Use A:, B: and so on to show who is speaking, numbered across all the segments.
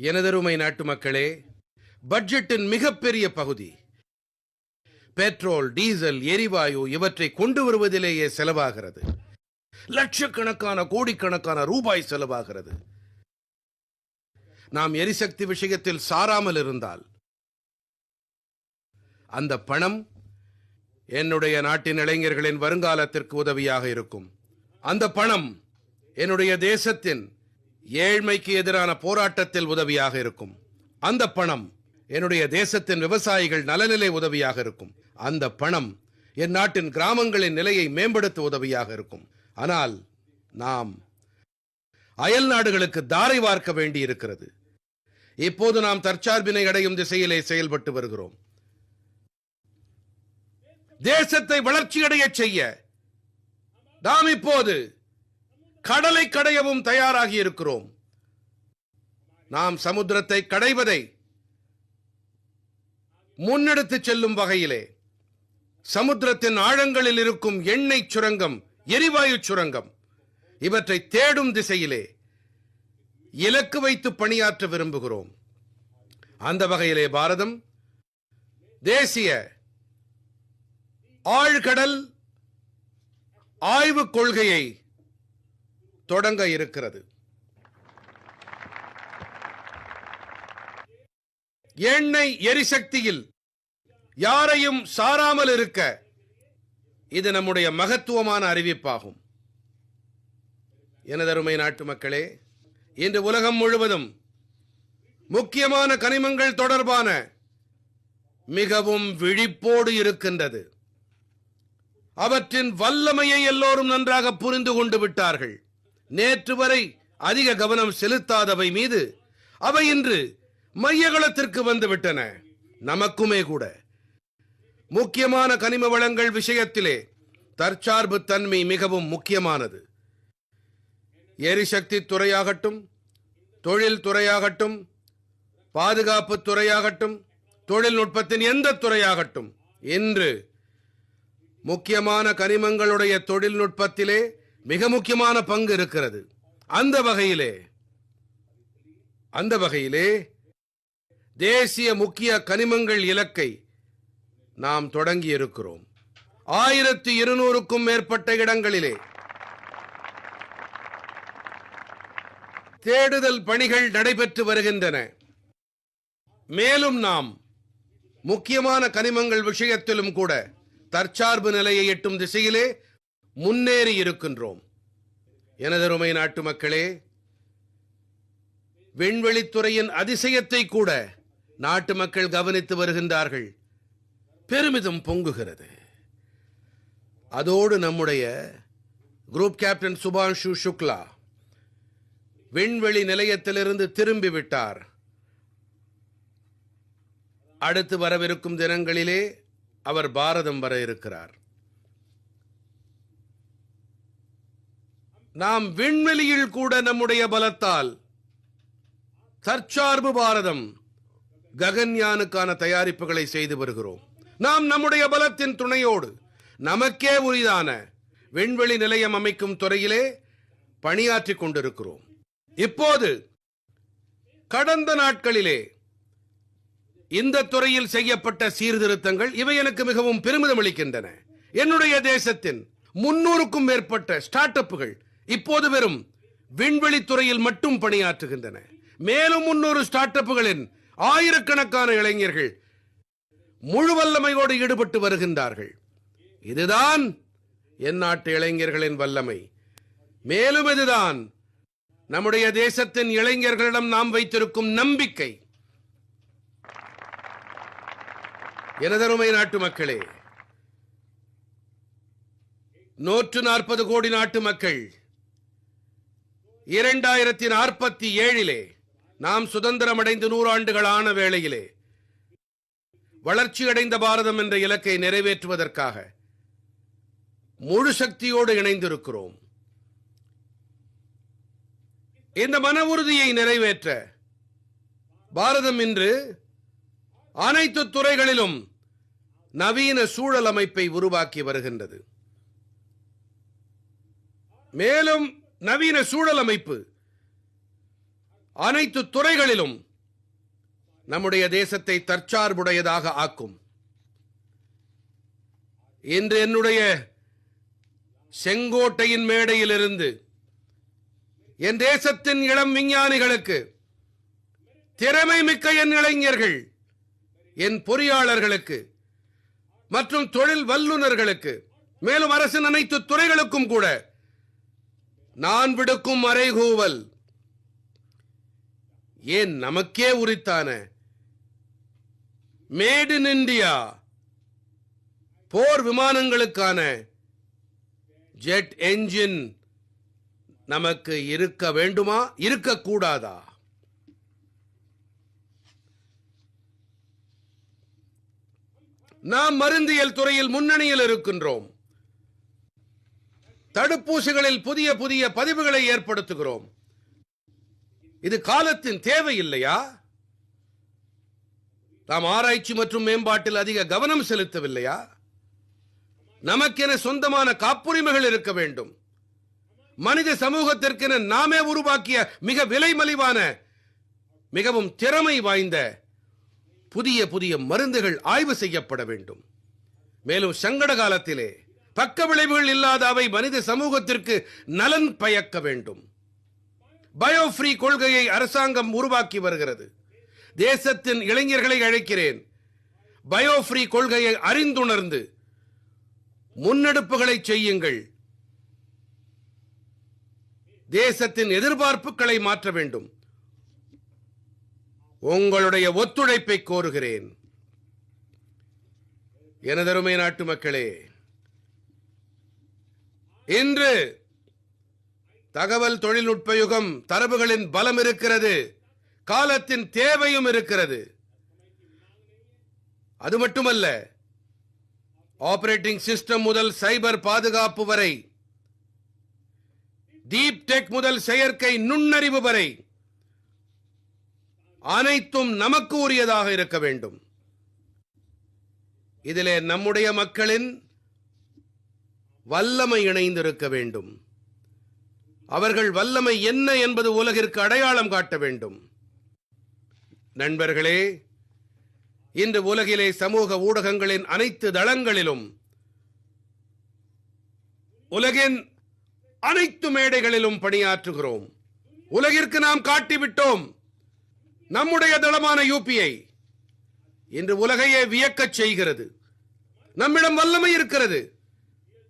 A: எனதருமை நாட்டு மக்களே, பட்ஜெட்டின் மிகப்பெரிய பகுதி பெட்ரோல், டீசல், எரிவாயு இவற்றை கொண்டு வருவதிலேயே செலவாகிறது. லட்சக்கணக்கான கோடிக்கணக்கான ரூபாய் செலவாகிறது. நாம் எரிசக்தி விஷயத்தில் சாராமல் இருந்தால் அந்த பணம் என்னுடைய நாட்டின் இளைஞர்களின் வருங்காலத்திற்கு உதவியாக இருக்கும். அந்த பணம் என்னுடைய தேசத்தின் ஏழ்மைக்கு எதிரான போராட்டத்தில் உதவியாக இருக்கும். அந்த பணம் என்னுடைய தேசத்தின் விவசாயிகள் நலனிலே உதவியாக இருக்கும். அந்த பணம் என் நாட்டின் கிராமங்களின் நிலையை மேம்படுத்த உதவியாக இருக்கும். ஆனால் நாம் அயல் நாடுகளுக்கு தாரை வார்க்க வேண்டி இருக்கிறது. இப்போது நாம் தற்சார்பினை அடையும் திசையிலே செயல்பட்டு வருகிறோம். தேசத்தை வளர்ச்சியடைய செய்ய நாம் இப்போது கடலை கடையவும் தயாராகி இருக்கிறோம். நாம் சமுத்திரத்தை கடைவதை முன்னெடுத்து செல்லும் வகையிலே சமுத்திரத்தின் ஆழங்களில் இருக்கும் எண்ணெய் சுரங்கம், எரிவாயு சுரங்கம் இவற்றை தேடும் திசையிலே இலக்கு வைத்து பணியாற்ற விரும்புகிறோம். அந்த வகையிலே பாரதம் தேசிய ஆழ்கடல் ஆய்வுக் கொள்கையை தொடங்க இருக்கிறது. எண்ணெய் எரிசக்தியில் யாரையும் சாராமல் இருக்க இது நம்முடைய மகத்துவமான அறிவிப்பாகும். எனதருமை நாட்டு மக்களே, இன்று உலகம் முழுவதும் முக்கியமான கனிமங்கள் தொடர்பான மிகவும் விழிப்போடு இருக்கின்றது. அவற்றின் வல்லமையை எல்லோரும் நன்றாக புரிந்து கொண்டு விட்டார்கள். நேற்று வரை அதிக கவனம் செலுத்தாதவை மீது அவை இன்று மையகளத்திற்கு வந்துவிட்டன. நமக்குமே கூட முக்கியமான கனிம வளங்கள் விஷயத்திலே தற்சார்பு தன்மை மிகவும் முக்கியமானது. எரிசக்தி துறையாகட்டும், தொழில் துறையாகட்டும், பாதுகாப்பு துறையாகட்டும், தொழில்நுட்பத்தின் எந்த துறையாகட்டும், இன்று முக்கியமான கனிமங்களுடைய தொழில்நுட்பத்திலே மிக முக்கியமான பங்கு இருக்கிறது. அந்த வகையிலே தேசிய முக்கிய கனிமங்கள் இலக்கை நாம் தொடங்கி இருக்கிறோம். 1200க்கும் மேற்பட்ட இடங்களிலே தேடுதல் பணிகள் நடைபெற்று வருகின்றன. மேலும் நாம் முக்கியமான கனிமங்கள் விஷயத்திலும் கூட தற்சார்பு நிலையை எட்டும் திசையிலே முன்னேறி இருக்கின்றோம். எனதருமை நாட்டு மக்களே, விண்வெளித்துறையின் அதிசயத்தை கூட நாட்டு மக்கள் கவனித்து வருகின்றார்கள். பெருமிதம் பொங்குகிறது. அதோடு நம்முடைய குரூப் கேப்டன் சுபான்ஷு சுக்லா விண்வெளி நிலையத்திலிருந்து திரும்பிவிட்டார். அடுத்து வரவிருக்கும் தினங்களிலே அவர் பாரதம் வர இருக்கிறார். நாம் விண்வெளியில் கூட நம்முடைய பலத்தால் தற்சார்பு பாரதம் ககன்யானுக்கான தயாரிப்புகளை செய்து வருகிறோம். நாம் நம்முடைய பலத்தின் துணையோடு நமக்கே உரிதான விண்வெளி நிலையம் அமைக்கும் துறையிலே பணியாற்றிக் கொண்டிருக்கிறோம். இப்போது கடந்த நாட்களிலே இந்த துறையில் செய்யப்பட்ட சீர்திருத்தங்கள் இவை எனக்கு மிகவும் பெருமிதம் அளிக்கின்றன. என்னுடைய தேசத்தின் 300க்கும் மேற்பட்ட ஸ்டார்ட் அப்புகள் இப்போது வெறும் விண்வெளி துறையில் மட்டும் பணியாற்றுகின்றன. மேலும் 300 ஸ்டார்ட் அப்புகளின் ஆயிரக்கணக்கான இளைஞர்கள் முழு வல்லமையோடு ஈடுபட்டு வருகின்றார்கள். இதுதான் என் நாட்டு இளைஞர்களின் வல்லமை. மேலும் இதுதான் நம்முடைய தேசத்தின் இளைஞர்களிடம் நாம் வைத்திருக்கும் நம்பிக்கை. எனதருமை நாட்டு மக்களே, 140 கோடி நாட்டு மக்கள் 2047 நாம் சுதந்திரம் அடைந்து 100 ஆண்டுகள் ஆன வேளையிலே வளர்ச்சியடைந்த பாரதம் என்ற இலக்கை நிறைவேற்றுவதற்காக முழு சக்தியோடு இணைந்திருக்கிறோம். இந்த மன உறுதியை நிறைவேற்ற பாரதம் இன்று அனைத்து துறைகளிலும் நவீன சூழல் அமைப்பை உருவாக்கி வருகின்றது. மேலும் நவீன சூழல் அமைப்பு அனைத்து துறைகளிலும் நம்முடைய தேசத்தை தற்சார்புடையதாக ஆக்கும். இன்று என்னுடைய செங்கோட்டையின் மேடையிலிருந்து என் தேசத்தின் இளம் விஞ்ஞானிகளுக்கு, திறமை மிக்க என் இளைஞர்கள், என் பொறியாளர்களுக்கு மற்றும் தொழில் வல்லுநர்களுக்கு, மேலும் அரசின் அனைத்து துறைகளுக்கும் கூட நான் விடுக்கும் அறைகூவல், ஏன் நமக்கே உரித்தான மேட் இன் இந்தியா போர் விமானங்களுக்கான ஜெட் என்ஜின் நமக்கு இருக்க வேண்டுமா, இருக்கக்கூடாதா? நாம் மருந்தியல் துறையில் முன்னணியில் இருக்கின்றோம். தடுப்பூசிகளில் புதிய புதிய பதிவுகளை ஏற்படுத்துகிறோம். இது காலத்தின் தேவை இல்லையா? நாம் ஆராய்ச்சி மற்றும் மேம்பாட்டில் அதிக கவனம் செலுத்தவில்லையா? நமக்கென சொந்தமான காப்புரிமைகள் இருக்க வேண்டும். மனித சமூகத்திற்கென நாமே உருவாக்கிய மிக விலை மலிவான, மிகவும் திறமை வாய்ந்த புதிய புதிய மருந்துகள் ஆய்வு செய்யப்பட வேண்டும். மேலும் சங்கட காலத்திலே பக்க விளைவுகள் இல்லாத அவை மனித சமூகத்திற்கு நலன் பயக்க வேண்டும். பயோஃப்ரீ கொள்கையை அரசாங்கம் உருவாக்கி வருகிறது. தேசத்தின் இளைஞர்களை அழைக்கிறேன், பயோஃப்ரீ கொள்கையை அறிந்துணர்ந்து முன்னெடுப்புகளை செய்யுங்கள். தேசத்தின் எதிர்பார்ப்புகளை மாற்ற வேண்டும். உங்களுடைய ஒத்துழைப்பை கோருகிறேன். எனதருமை நாட்டு மக்களே, இன்று தகவல் தொழில்நுட்ப யுகம். தரவுகளின் பலம் இருக்கிறது, காலத்தின் தேவையும் இருக்கிறது. அது மட்டுமல்ல, ஆபரேட்டிங் சிஸ்டம் முதல் சைபர் பாதுகாப்பு வரை, டீப் டெக் முதல் செயற்கை நுண்ணறிவு வரை அனைத்தும் நமக்கு உரியதாக இருக்க வேண்டும். இதிலே நம்முடைய மக்களின் வல்லமை இணைந்திருக்க வேண்டும். அவர்கள் வல்லமை என்ன என்பது உலகிற்கு அடையாளம் காட்ட வேண்டும். நண்பர்களே, இன்று உலகிலே சமூக ஊடகங்களின் அனைத்து தளங்களிலும், உலகின் அனைத்து மேடைகளிலும் பணியாற்றுகிறோம். உலகிற்கு நாம் காட்டிவிட்டோம் நம்முடைய தளமான யூபிஐ இன்று உலகையே வியக்கச் செய்கிறது. நம்மிடம் வல்லமை இருக்கிறது.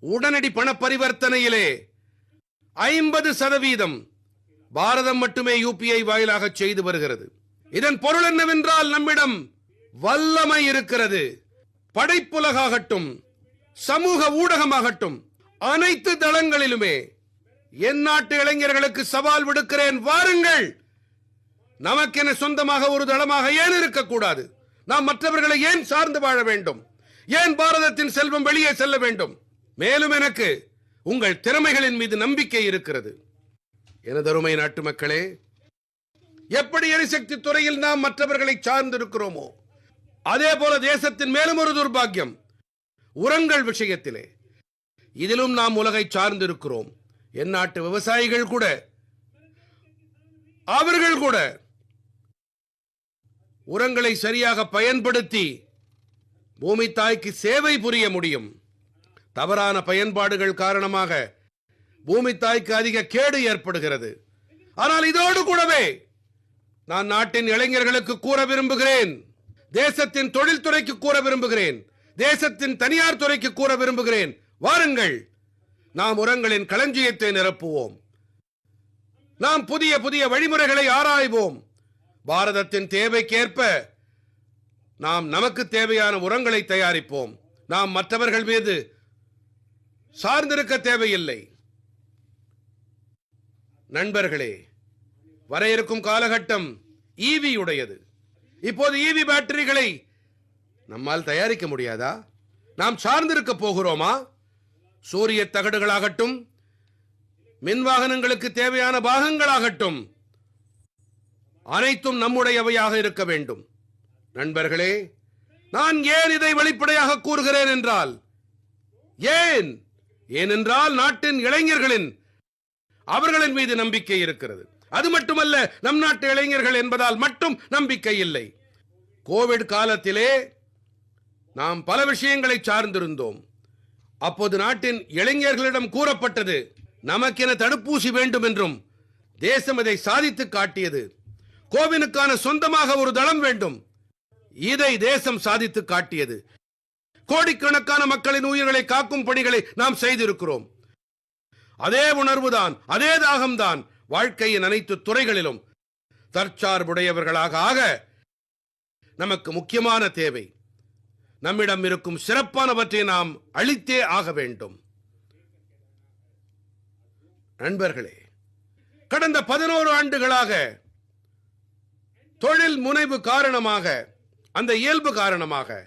A: உடனடி பண பரிவர்த்தனையிலே 50% பாரதம் மட்டுமே யூபிஐ வாயிலாக செய்து வருகிறது. இதன் பொருள் என்னவென்றால், நம்மிடம் வல்லமை இருக்கிறது. படைப்புலகாகட்டும், சமூக ஊடகமாகட்டும், அனைத்து தளங்களிலுமே என் நாட்டு இளைஞர்களுக்கு சவால் விடுக்கிறேன். வாருங்கள், நமக்கென சொந்தமாக ஒரு தளமாக ஏன் இருக்கக்கூடாது? நாம் மற்றவர்களை ஏன் சார்ந்து வாழ வேண்டும்? ஏன் பாரதத்தின் செல்வம் வெளியே செல்ல வேண்டும்? மேலும் எனக்கு உங்கள் திறமைகளின் மீது நம்பிக்கை இருக்கிறது. எனதருமை நாட்டு மக்களே, எப்படி எரிசக்தி துறையில் நாம் மற்றவர்களை சார்ந்திருக்கிறோமோ, அதே போல தேசத்தின் மேலும் ஒரு துர்பாக்கியம் உரங்கள் விஷயத்திலே. இதிலும் நாம் உலகை சார்ந்திருக்கிறோம். என் நாட்டு விவசாயிகள் கூட, அவர்கள் கூட உரங்களை சரியாக பயன்படுத்தி பூமி தாய்க்கு சேவை புரிய முடியும். தவறான பயன்பாடுகள் காரணமாக பூமி தாய்க்கு அதிக கேடு ஏற்படுகிறது. ஆனால் இதோடு கூடவே நான் நாட்டின் இளைஞர்களுக்கு கூற விரும்புகிறேன், தேசத்தின் தொழில்துறைக்கு கூற விரும்புகிறேன், தேசத்தின் தனியார் துறைக்கு கூற விரும்புகிறேன். வாருங்கள், நாம் உரங்களின் களஞ்சியத்தை நிரப்புவோம். நாம் புதிய புதிய வழிமுறைகளை ஆராய்வோம். பாரதத்தின் தேவைக்கேற்ப நாம் நமக்கு தேவையான உரங்களை தயாரிப்போம். நாம் மற்றவர்கள் மீது சார்ந்திருக்க தேவையில்லை. நண்பர்களே, வர இருக்கும் காலகட்டம் ஈவி உடையது. இப்போது ஈவி பேட்டரிகளை நம்மால் தயாரிக்க முடியாதா? நாம் சார்ந்திருக்க போகிறோமா? சூரிய தகடுகளாகட்டும், மின் வாகனங்களுக்கு தேவையான பாகங்களாகட்டும், அனைத்தும் நம்முடையவையாக இருக்க வேண்டும். நண்பர்களே, நான் ஏன் இதை வெளிப்படையாக கூறுகிறேன் என்றால், ஏனென்றால் நாட்டின் இளைஞர்களின் அவர்களின் மீது நம்பிக்கை இருக்கிறது. அது மட்டுமல்ல, நம் நாட்டு இளைஞர்கள் என்பதால் மட்டும் நம்பிக்கை இல்லை. கோவிட் காலத்திலே நாம் பல விஷயங்களை சார்ந்திருந்தோம். அப்போது நாட்டின் இளைஞர்களிடம் கூறப்பட்டது, நமக்கென தடுப்பூசி வேண்டும் என்றும் தேசம் இதை சாதித்து காட்டியது. கோவினுக்கான சொந்தமாக ஒரு தளம் வேண்டும், இதை தேசம் சாதித்து காட்டியது. கோடிக்கணக்கான மக்களின் உயிர்களை காக்கும் பணிகளை நாம் செய்திருக்கிறோம். அதே உணர்வுதான், அதே தாகம்தான் வாழ்க்கையின் அனைத்து துறைகளிலும் தற்சார்புடையவர்களாக ஆக நமக்கு முக்கியமான தேவை. நம்மிடம் இருக்கும் சிறப்பானவற்றை நாம் அளித்தே ஆக வேண்டும். நண்பர்களே, கடந்த 11 ஆண்டுகளாக தொழில் முனைவு காரணமாக, அந்த இயல்பு காரணமாக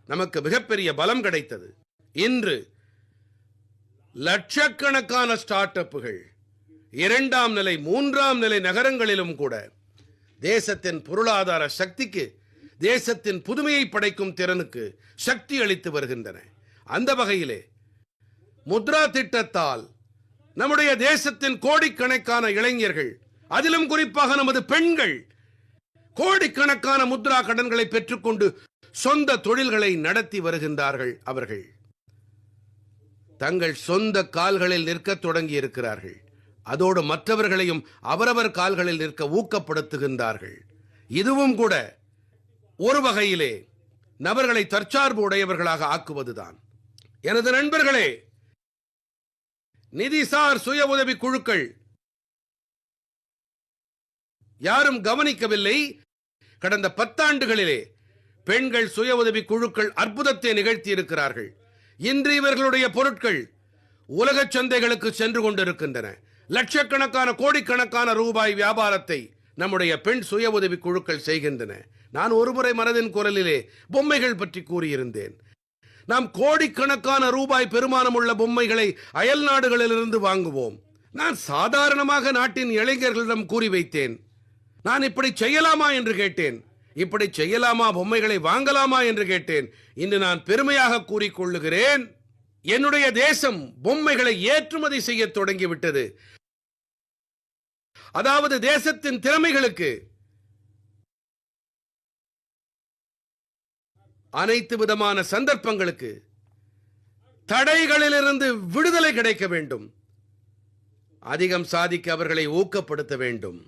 A: நமக்கு மிகப்பெரிய பலம் கிடைத்தது. இன்று லட்சக்கணக்கான ஸ்டார்ட் அப்புகள் 2ஆம் நிலை 3ஆம் நிலை நகரங்களிலும் கூட தேசத்தின் பொருளாதார சக்திக்கு, தேசத்தின் புதுமையை படைக்கும் திறனுக்கு சக்தி அளித்து வருகின்றன. அந்த வகையிலே முத்ரா திட்டத்தால் நம்முடைய தேசத்தின் கோடிக்கணக்கான இளைஞர்கள், அதிலும் குறிப்பாக நமது பெண்கள், கோடிக்கணக்கான முத்ரா கடன்களை பெற்றுக்கொண்டு சொந்த தொழில்களை நடத்தி வருகின்றார்கள். அவர்கள் தங்கள் சொந்த கால்களில் நிற்க தொடங்கி இருக்கிறார்கள். அதோடு மற்றவர்களையும் அவரவர் கால்களில் நிற்க ஊக்கப்படுத்துகின்றார்கள். இதுவும் கூட ஒரு வகையிலே நபர்களை தற்சார்பு உடையவர்களாக ஆக்குவதுதான். எனது நண்பர்களே, நிதிசார் சுய உதவி குழுக்கள் யாரும் கவனிக்கவில்லை. கடந்த 10 ஆண்டுகளிலே பெண்கள் சுய உதவி குழுக்கள் அற்புதத்தை நிகழ்த்தி இருக்கிறார்கள். இன்று இவர்களுடைய பொருட்கள் உலக சந்தைகளுக்கு சென்று கொண்டிருக்கின்றன. லட்சக்கணக்கான கோடிக்கணக்கான ரூபாய் வியாபாரத்தை நம்முடைய பெண் சுய உதவி குழுக்கள் செய்கின்றன. நான் ஒருமுறை மனதின் குரலிலே பொம்மைகள் பற்றி கூறியிருந்தேன். நாம் கோடிக்கணக்கான ரூபாய் பெருமானம் உள்ள பொம்மைகளை அயல் நாடுகளிலிருந்து வாங்குவோம். நான் சாதாரணமாக நாட்டின் இளைஞர்களிடம் கூறி வைத்தேன், நான் இப்படி செய்யலாமா என்று கேட்டேன். இப்படி செய்யலாமா, பொம்மைகளை வாங்கலாமா என்று கேட்டேன். இன்று நான் பெருமையாக கூறிக்கொள்ளுகிறேன், என்னுடைய தேசம் பொம்மைகளை ஏற்றுமதி செய்ய தொடங்கிவிட்டது. அதாவது தேசத்தின் திறமைகளுக்கு அனைத்து விதமான சந்தர்ப்பங்களுக்கு தடைகளிலிருந்து விடுதலை கிடைக்க வேண்டும். அதிகம் சாதிக்க அவர்களை ஊக்கப்படுத்த வேண்டும்.